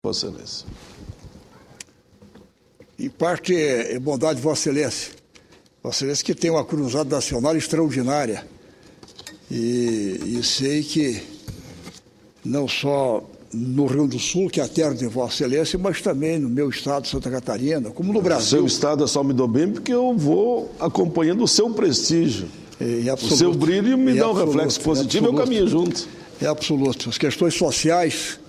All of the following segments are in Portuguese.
Vossa Excelência. Em parte é bondade de Vossa Excelência. Vossa Excelência que tem uma cruzada nacional extraordinária. E sei que não só no Rio Grande do Sul, que é a terra de Vossa Excelência, mas também no meu estado, Santa Catarina, como no Brasil. O seu estado eu só me dou bem porque eu vou acompanhando o seu prestígio. O seu brilho me dá um reflexo positivo e eu caminho junto. É absoluto. As questões sociais,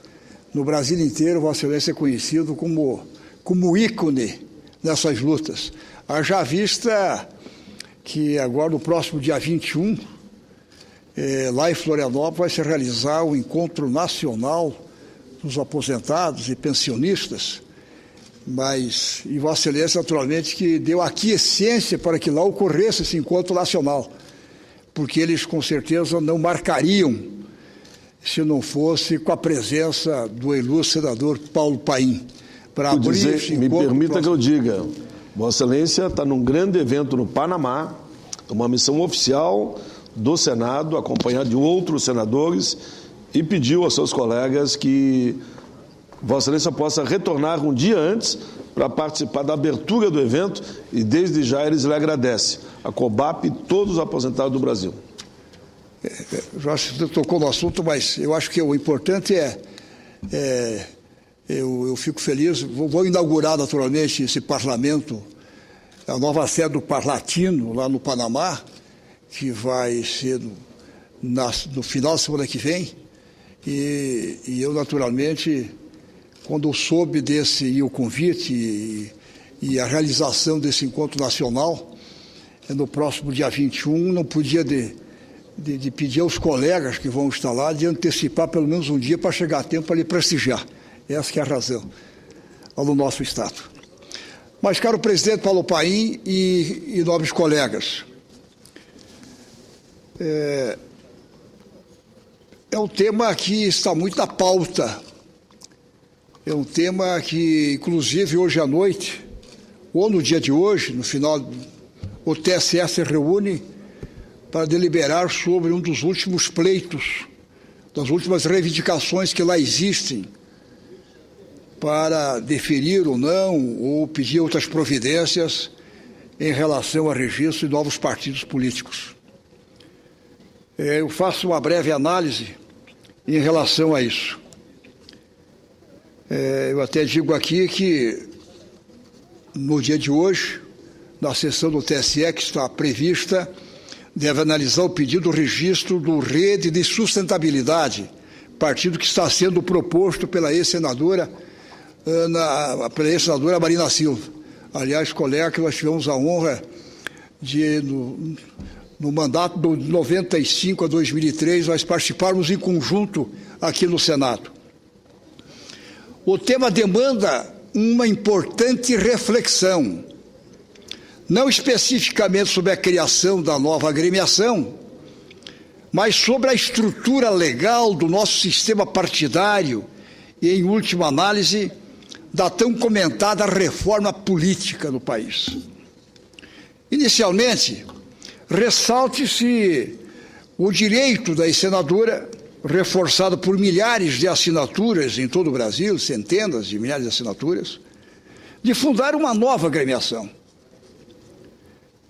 no Brasil inteiro, Vossa Excelência é conhecido como ícone nessas lutas. Haja vista que agora, no próximo dia 21, lá em Florianópolis, vai se realizar o Encontro Nacional dos Aposentados e Pensionistas, e Vossa Excelência, naturalmente, que deu aquiescência para que lá ocorresse esse encontro nacional, porque eles, com certeza, não marcariam se não fosse com a presença do ilustre senador Paulo Paim. Para abrir esse me encontro permita que eu diga, Vossa Excelência está num grande evento no Panamá, uma missão oficial do Senado, acompanhado de outros senadores, e pediu aos seus colegas que Vossa Excelência possa retornar um dia antes para participar da abertura do evento, e desde já eles lhe agradecem, a COBAP e todos os aposentados do Brasil. Jorge, você tocou no assunto, mas eu acho que o importante eu fico feliz, vou inaugurar naturalmente esse parlamento, a nova sede do Parlatino, lá no Panamá, que vai ser no final da semana que vem, e eu naturalmente, quando eu soube o convite e a realização desse encontro nacional, no próximo dia 21, não podia de pedir aos colegas que vão estar lá de antecipar pelo menos um dia para chegar a tempo para lhe prestigiar. Essa que é a razão do nosso Estado. Mas, caro presidente Paulo Paim e nobres colegas, é um tema que está muito na pauta. É um tema que, inclusive, hoje à noite, ou no dia de hoje, no final, o TSE se reúne para deliberar sobre um dos últimos pleitos, das últimas reivindicações que lá existem, para deferir ou não, ou pedir outras providências em relação a registro de novos partidos políticos. Eu faço uma breve análise em relação a isso. Eu até digo aqui que, no dia de hoje, na sessão do TSE que está prevista, deve analisar o pedido do registro do Rede de Sustentabilidade, partido que está sendo proposto pela ex-senadora Marina Silva. Aliás, colega, que nós tivemos a honra de, no mandato de 95 a 2003, nós participarmos em conjunto aqui no Senado. O tema demanda uma importante reflexão, não especificamente sobre a criação da nova agremiação, mas sobre a estrutura legal do nosso sistema partidário e, em última análise, da tão comentada reforma política no país. Inicialmente, ressalte-se o direito da ex-senadora, reforçado por milhares de assinaturas em todo o Brasil, centenas de milhares de assinaturas, de fundar uma nova agremiação.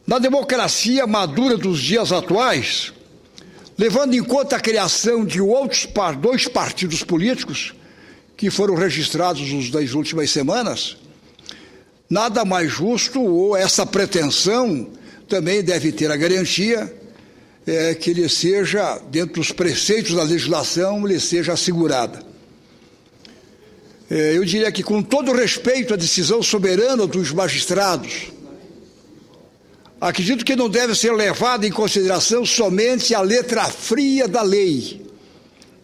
Na democracia madura dos dias atuais, levando em conta a criação de dois partidos políticos que foram registrados nas últimas semanas, nada mais justo, ou essa pretensão também deve ter a garantia que lhe seja, dentro dos preceitos da legislação, lhe seja assegurada. Eu diria que, com todo respeito à decisão soberana dos magistrados, acredito que não deve ser levada em consideração somente a letra fria da lei,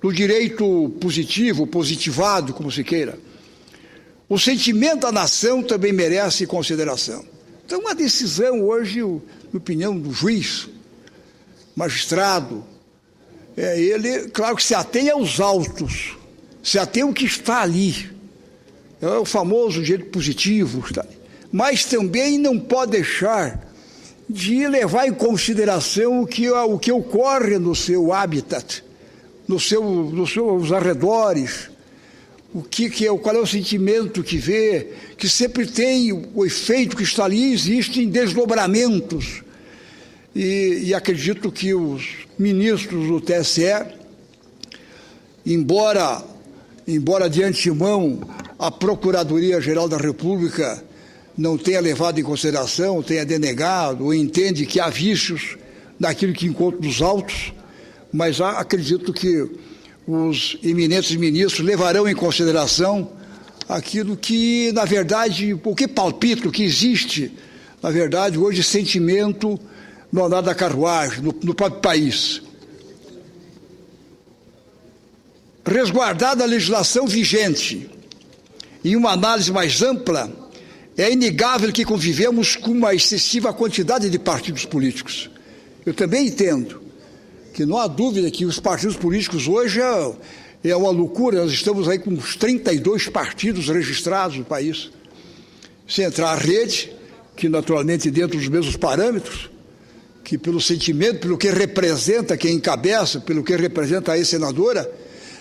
do direito positivo, positivado, como se queira. O sentimento da nação também merece consideração. Então, uma decisão hoje, na opinião do juiz, magistrado, ele, claro que se atém aos autos, se atém ao que está ali, é o famoso direito positivo, mas também não pode deixar de levar em consideração o que ocorre no seu habitat, nos seus arredores, qual é o sentimento que vê, que sempre tem o efeito que está ali, existem desdobramentos. E acredito que os ministros do TSE, embora de antemão a Procuradoria-Geral da República não tenha levado em consideração, tenha denegado, ou entende que há vícios naquilo que encontra nos autos, mas acredito que os eminentes ministros levarão em consideração aquilo que, na verdade, o que palpita, o que existe, na verdade, hoje, sentimento no andar da carruagem, no próprio país. Resguardada a legislação vigente e uma análise mais ampla, é inegável que convivemos com uma excessiva quantidade de partidos políticos. Eu também entendo que não há dúvida que os partidos políticos hoje é uma loucura. Nós estamos aí com uns 32 partidos registrados no país. Se entrar a rede, que naturalmente dentro dos mesmos parâmetros, que pelo sentimento, pelo que representa quem encabeça, pelo que representa a ex-senadora,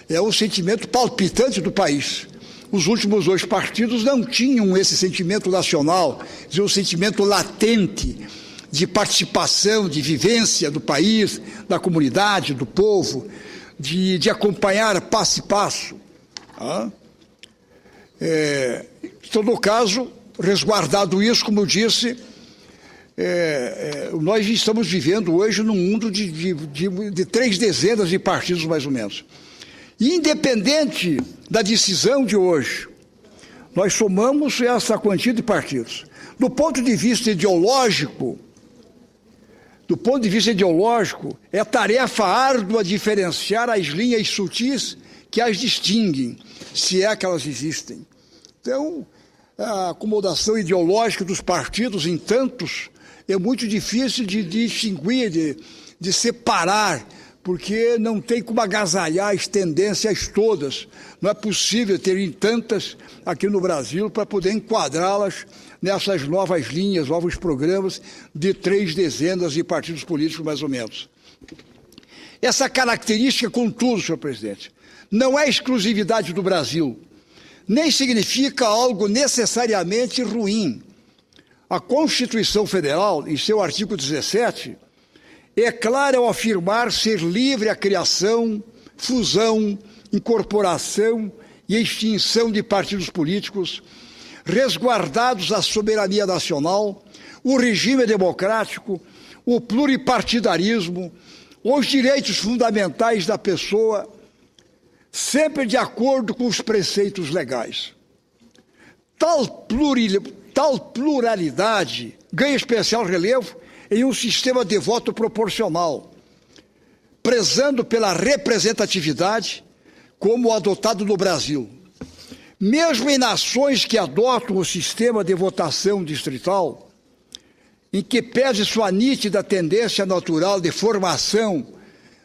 é um sentimento palpitante do país. Os últimos 2 partidos não tinham esse sentimento nacional, um sentimento latente de participação, de vivência do país, da comunidade, do povo, de acompanhar passo a passo. Em todo caso, resguardado isso, como eu disse, nós estamos vivendo hoje num mundo de 3 dezenas de partidos, mais ou menos. E independente da decisão de hoje, nós somamos essa quantia de partidos. Do ponto de vista ideológico, é tarefa árdua diferenciar as linhas sutis que as distinguem, se é que elas existem. Então, a acomodação ideológica dos partidos em tantos é muito difícil de distinguir, de separar, porque não tem como agasalhar as tendências todas. Não é possível ter tantas aqui no Brasil para poder enquadrá-las nessas novas linhas, novos programas de 3 dezenas de partidos políticos, mais ou menos. Essa característica, contudo, senhor presidente, não é exclusividade do Brasil, nem significa algo necessariamente ruim. A Constituição Federal, em seu artigo 17, é clara ao afirmar ser livre a criação, fusão, incorporação e extinção de partidos políticos, resguardados a soberania nacional, o regime democrático, o pluripartidarismo, os direitos fundamentais da pessoa, sempre de acordo com os preceitos legais. Tal pluralidade ganha especial relevo em um sistema de voto proporcional, prezando pela representatividade, como o adotado no Brasil. Mesmo em nações que adotam o sistema de votação distrital, em que pese sua nítida tendência natural de formação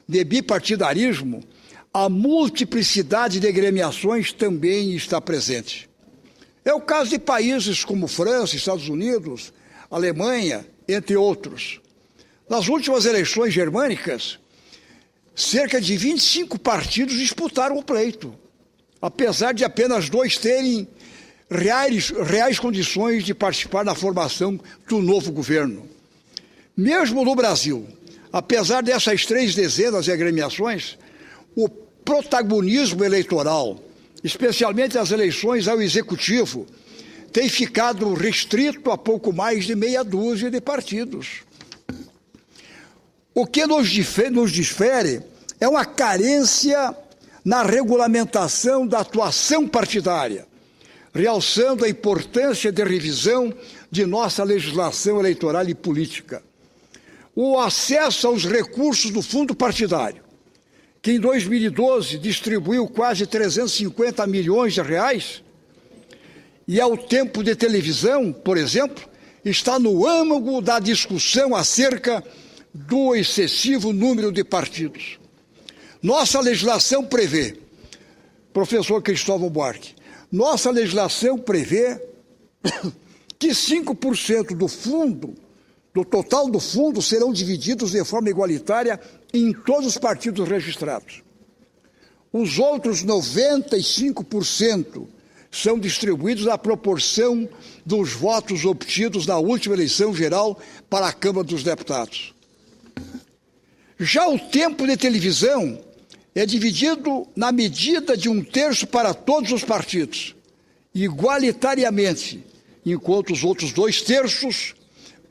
de bipartidarismo, a multiplicidade de agremiações também está presente. É o caso de países como França, Estados Unidos, Alemanha, entre outros. Nas últimas eleições germânicas, cerca de 25 partidos disputaram o pleito, apesar de apenas 2 terem reais condições de participar na formação do novo governo. Mesmo no Brasil, apesar dessas 3 dezenas de agremiações, o protagonismo eleitoral, especialmente as eleições ao executivo, tem ficado restrito a pouco mais de meia dúzia de partidos. O que nos difere é uma carência na regulamentação da atuação partidária, realçando a importância de revisão de nossa legislação eleitoral e política. O acesso aos recursos do fundo partidário, que em 2012 distribuiu quase 350 milhões de reais, e ao tempo de televisão, por exemplo, está no âmago da discussão acerca do excessivo número de partidos. Nossa legislação prevê, professor Cristóvão Buarque, nossa legislação prevê que 5% do fundo, do total do fundo, serão divididos de forma igualitária em todos os partidos registrados. Os outros 95% são distribuídos à proporção dos votos obtidos na última eleição geral para a Câmara dos Deputados. Já o tempo de televisão é dividido na medida de 1/3 para todos os partidos, igualitariamente, enquanto os outros 2/3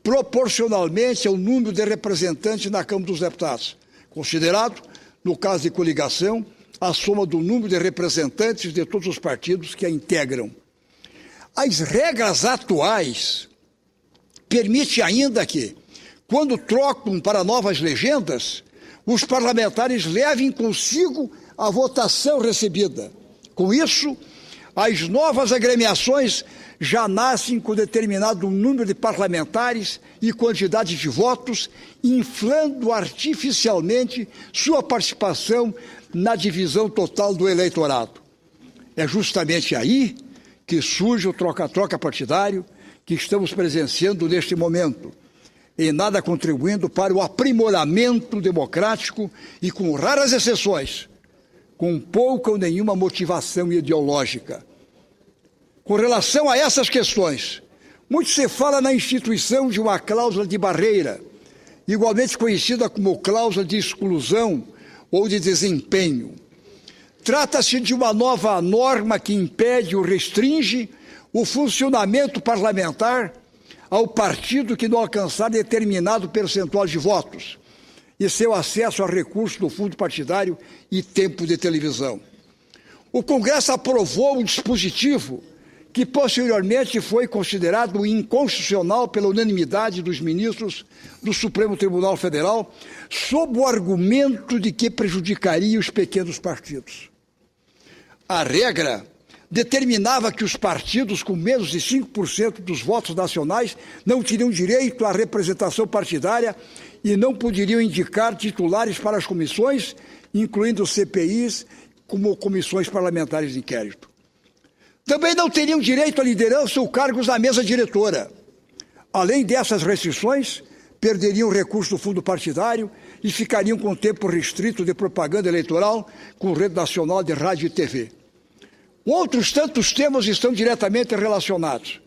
proporcionalmente ao número de representantes na Câmara dos Deputados, considerado, no caso de coligação, a soma do número de representantes de todos os partidos que a integram. As regras atuais permitem ainda que, quando trocam para novas legendas, os parlamentares levem consigo a votação recebida. Com isso, as novas agremiações já nascem com determinado número de parlamentares e quantidade de votos, inflando artificialmente sua participação na divisão total do eleitorado. É justamente aí que surge o troca-troca partidário que estamos presenciando neste momento, em nada contribuindo para o aprimoramento democrático e, com raras exceções, com pouca ou nenhuma motivação ideológica. Com relação a essas questões, muito se fala na instituição de uma cláusula de barreira, igualmente conhecida como cláusula de exclusão ou de desempenho. Trata-se de uma nova norma que impede ou restringe o funcionamento parlamentar ao partido que não alcançar determinado percentual de votos e seu acesso a recursos do fundo partidário e tempo de televisão. O Congresso aprovou um dispositivo que posteriormente foi considerado inconstitucional pela unanimidade dos ministros do Supremo Tribunal Federal, sob o argumento de que prejudicaria os pequenos partidos. A regra determinava que os partidos com menos de 5% dos votos nacionais não teriam direito à representação partidária e não poderiam indicar titulares para as comissões, incluindo CPIs, como comissões parlamentares de inquérito. Também não teriam direito à liderança ou cargos na mesa diretora. Além dessas restrições, perderiam recursos do fundo partidário e ficariam com tempo restrito de propaganda eleitoral com rede nacional de rádio e TV. Outros tantos temas estão diretamente relacionados.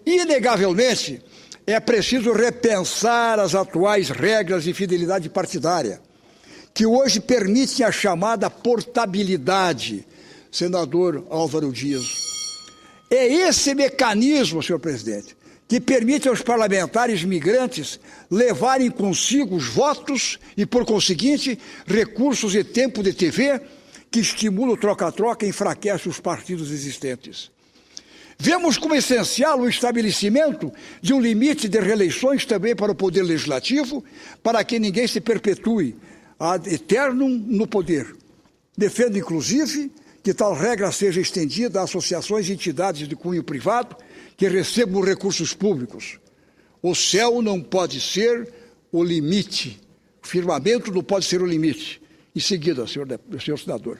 Inegavelmente, é preciso repensar as atuais regras de fidelidade partidária, que hoje permitem a chamada portabilidade, senador Álvaro Dias. É esse mecanismo, senhor presidente, que permite aos parlamentares migrantes levarem consigo os votos e, por conseguinte, recursos e tempo de TV que estimula o troca-troca e enfraquece os partidos existentes. Vemos como essencial o estabelecimento de um limite de reeleições também para o Poder Legislativo, para que ninguém se perpetue ad eternum no poder. Defendo, inclusive, que tal regra seja estendida a associações e entidades de cunho privado que recebam recursos públicos. O céu não pode ser o limite, o firmamento não pode ser o limite. Em seguida, senhor senador,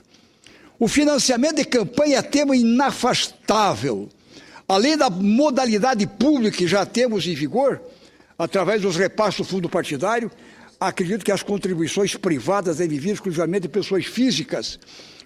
o financiamento de campanha é tema inafastável. Além da modalidade pública que já temos em vigor, através dos repasses do fundo partidário, acredito que as contribuições privadas devem vir exclusivamente de pessoas físicas,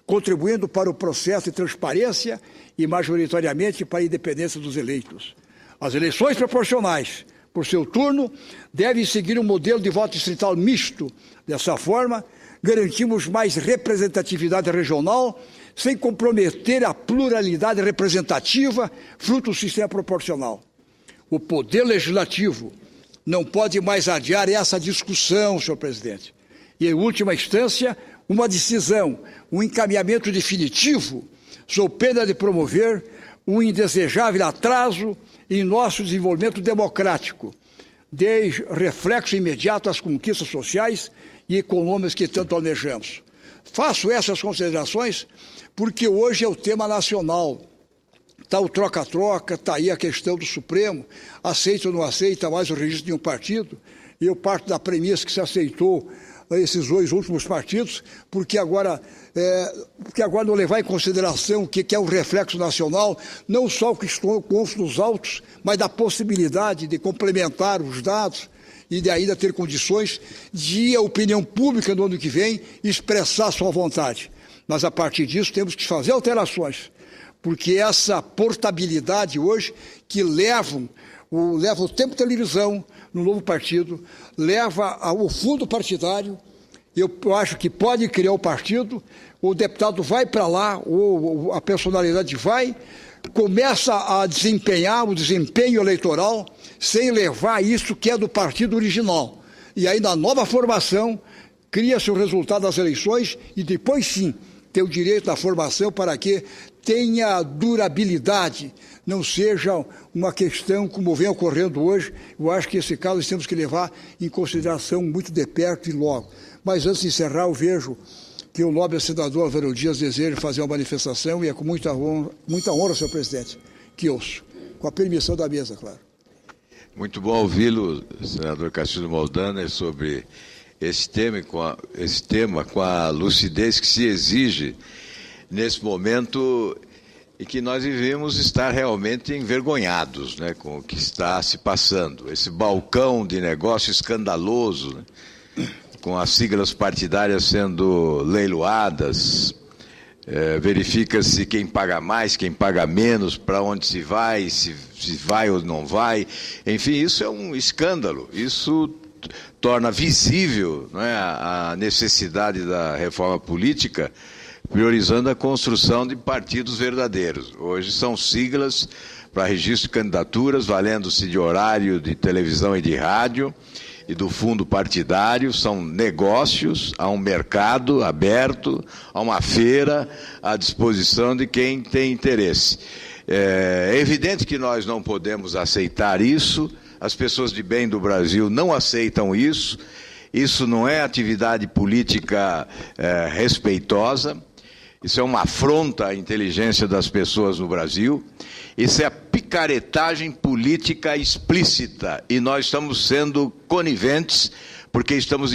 contribuindo para o processo de transparência e, majoritariamente, para a independência dos eleitos. As eleições proporcionais, por seu turno, devem seguir um modelo de voto distrital misto. Dessa forma, garantimos mais representatividade regional, sem comprometer a pluralidade representativa, fruto do sistema proporcional. O Poder Legislativo não pode mais adiar essa discussão, senhor presidente. E, em última instância, uma decisão, um encaminhamento definitivo, sob pena de promover um indesejável atraso em nosso desenvolvimento democrático, de reflexo imediato às conquistas sociais e econômicas que tanto almejamos. Faço essas considerações porque hoje é o tema nacional. Está o troca-troca, está aí a questão do Supremo, aceita ou não aceita mais o registro de um partido, e eu parto da premissa que se aceitou esses dois últimos partidos, porque agora não levar em consideração o que é o reflexo nacional, não só o que consta nos autos, mas da possibilidade de complementar os dados e de ainda ter condições de a opinião pública no ano que vem expressar sua vontade. Mas, a partir disso, temos que fazer alterações, porque essa portabilidade hoje, que leva o tempo de televisão no novo partido, leva o fundo partidário, eu acho que pode criar o partido, o deputado vai para lá, ou a personalidade vai, começa a desempenhar o desempenho eleitoral sem levar isso que é do partido original. E aí, na nova formação, cria-se o resultado das eleições e depois, sim, ter o direito à formação para que tenha durabilidade, não seja uma questão como vem ocorrendo hoje. Eu acho que esse caso nós temos que levar em consideração muito de perto e logo. Mas antes de encerrar, eu vejo que o nobre senador Álvaro Dias deseja fazer uma manifestação e é com muita honra, senhor presidente, que ouço. Com a permissão da mesa, claro. Muito bom ouvi-lo, senador Castilho Moldaner, sobre esse tema, com a lucidez que se exige nesse momento e que nós devemos estar realmente envergonhados, né, com o que está se passando. Esse balcão de negócio escandaloso, né, com as siglas partidárias sendo leiloadas, verifica-se quem paga mais, quem paga menos, para onde se vai ou não vai. Enfim, isso é um escândalo. Isso torna visível, não é, a necessidade da reforma política, priorizando a construção de partidos verdadeiros. Hoje são siglas para registro de candidaturas, valendo-se de horário de televisão e de rádio, e do fundo partidário. São negócios, há um mercado aberto, há uma feira à disposição de quem tem interesse. É evidente que nós não podemos aceitar isso, as pessoas de bem do Brasil não aceitam isso, isso não é atividade política respeitosa, isso é uma afronta à inteligência das pessoas no Brasil, isso é a picaretagem política explícita e nós estamos sendo coniventes porque estamos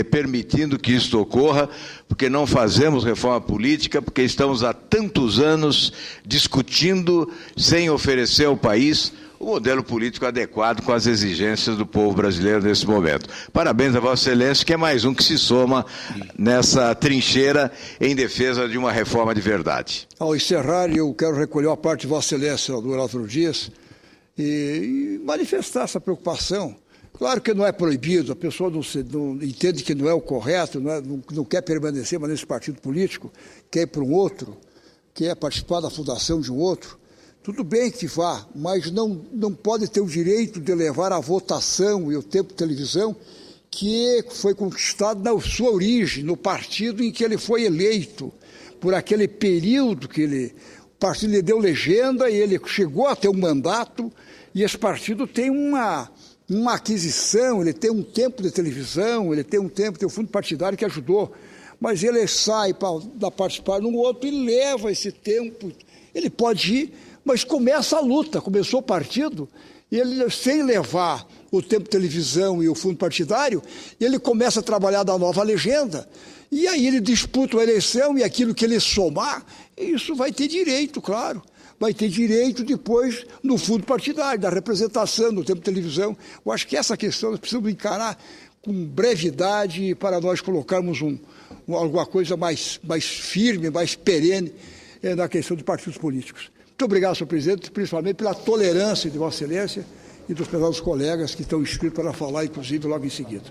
permitindo que isso ocorra, porque não fazemos reforma política, porque estamos há tantos anos discutindo sem oferecer ao país o modelo político adequado com as exigências do povo brasileiro nesse momento. Parabéns a Vossa Excelência, que é mais um que se soma nessa trincheira em defesa de uma reforma de verdade. Ao encerrar, eu quero recolher a parte de Vossa Excelência, senador Álvaro Dias, e manifestar essa preocupação. Claro que não é proibido, a pessoa não entende que não é o correto, não quer permanecer mais nesse partido político, quer ir para um outro, quer participar da fundação de um outro. Tudo bem que vá, mas não pode ter o direito de levar a votação e o tempo de televisão que foi conquistado na sua origem, no partido em que ele foi eleito, por aquele período que o partido lhe deu legenda e ele chegou a ter um mandato, e esse partido tem uma aquisição, ele tem um tempo de televisão, ele tem o fundo partidário que ajudou, mas ele sai para participar num outro e leva esse tempo, ele pode ir, mas começa a luta, começou o partido, e ele, sem levar o tempo de televisão e o fundo partidário, ele começa a trabalhar da nova legenda, e aí ele disputa a eleição, e aquilo que ele somar, isso vai ter direito, claro, vai ter direito depois no fundo partidário, da representação, no tempo de televisão. Eu acho que essa questão nós precisamos encarar com brevidade para nós colocarmos alguma coisa mais firme, mais perene na questão de partidos políticos. Muito obrigado, senhor presidente, principalmente pela tolerância de Vossa Excelência e dos pesados colegas que estão inscritos para falar, inclusive, logo em seguida.